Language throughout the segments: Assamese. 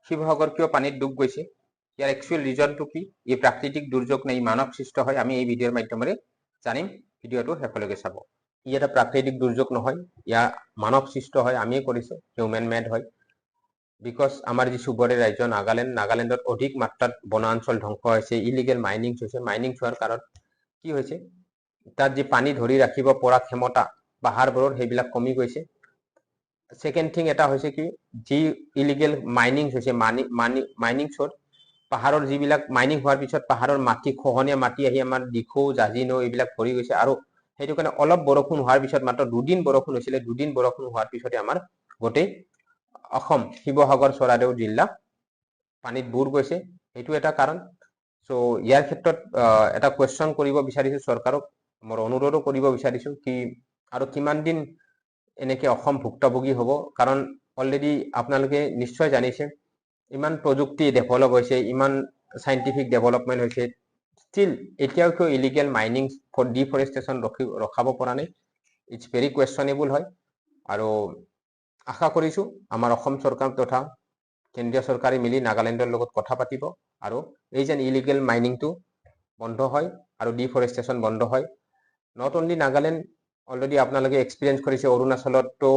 শিৱসাগৰ কিয় পানীত ডুব গৈছে, ইয়াৰ একচুৱেল ৰিজনটো কি, ই প্ৰাকৃতিক দুৰ্যোগ নে ই মানৱ সৃষ্ট হয়, আমি এই ভিডিঅ'ৰ মাধ্যমেৰে জানিম। ভিডিঅ'টো শেষলৈকে চাব। ই এটা প্ৰাকৃতিক দুৰ্যোগ নহয়, ইয়াৰ মানৱ সৃষ্ট হয়, আমিয়ে কৰিছো, হিউমেন মেড হয়। বিকজ আমাৰ যি চুবুৰী ৰাজ্য নাগালেণ্ডত অধিক মাত্ৰাত বনাঞ্চল ধ্বংস হৈছে, ইলিগেল মাইনিং হৈছে। মাইনিং হোৱাৰ কাৰণ কি হৈছে, তাত যি পানী ধৰি ৰাখিব পৰা ক্ষমতা পাহাৰবোৰৰ সেইবিলাক কমি গৈছে। সেকেন্ড থিং এটা হৈছে কি, যি ইলিগেল মাইনিং হৈছে, মাইনিং চত পাহাৰৰ যিবিলাক মাইনিং হোৱাৰ পিছত পাহাৰৰ মাটি, খহনীয়া মাটি আহি আমাৰ দিখৌ, জাজিনো এইবিলাক ভৰি গৈছে। আৰু সেইটো কাৰণে অলপ বৰষুণ হোৱাৰ পিছত, মাত্ৰ 2 দিন বৰষুণ হৈছিলে, 2 দিন বৰষুণ হোৱাৰ পিছতে আমাৰ গোটেই অসম, শিৱসাগৰ, চৰাইদেউ জিলা পানীত বুৰ গৈছে। সেইটো এটা কাৰণ। সো ইয়াৰ ক্ষেত্ৰত এটা কুৱেশ্যন কৰিব বিচাৰিছো চৰকাৰক, মই অনুৰোধো কৰিব বিচাৰিছো কি আৰু কিমান দিন এনেকে অসম ভুক্তভোগী হ'ব। কাৰণ অলৰেডি আপোনালোকে নিশ্চয় জানিছে, ইমান প্ৰযুক্তি ডেভেলপ হৈছে, ইমান সাইন্টিফিক ডেভেলপমেন্ট হৈছে, ষ্টিল এতিয়াও কিয় ইলিগেল মাইনিং ফৰ ডিফৰেষ্টেশ্যন ৰখাব পৰা নাই, ইটছ ভেৰি কুৱেশ্যনেবল হয়। আৰু আশা কৰিছো আমাৰ অসম চৰকাৰ তথা কেন্দ্ৰীয় চৰকাৰে মিলি নাগালেণ্ডৰ লগত কথা পাতিব আৰু এই যেন ইলিগেল মাইনিংটো বন্ধ হয় আৰু ডিফৰেষ্টেশ্যন বন্ধ হয়। নট অনলি নাগালেণ্ড, অলৰেডি আপোনালোকে এক্সপিৰিয়েঞ্চ কৰিছে, অৰুণাচলতো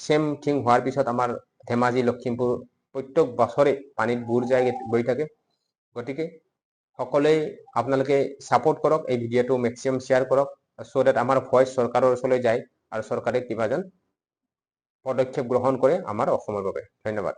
সেম থিং হোৱাৰ পিছত আমাৰ ধেমাজি, লখিমপুৰ প্ৰত্যেক বছৰে পানীত বুৰ যায় গৈ থাকে। গতিকে সকলোৱে আপোনালোকে ছাপোৰ্ট কৰক, এই ভিডিঅ'টো মেক্সিমাম শ্বেয়াৰ কৰক, চ' ডেট আমাৰ ভইচ চৰকাৰৰ ওচৰলৈ যায় আৰু চৰকাৰে কিবা যেন পদক্ষেপ গ্ৰহণ কৰে আমাৰ অসমৰ বাবে। ধন্যবাদ।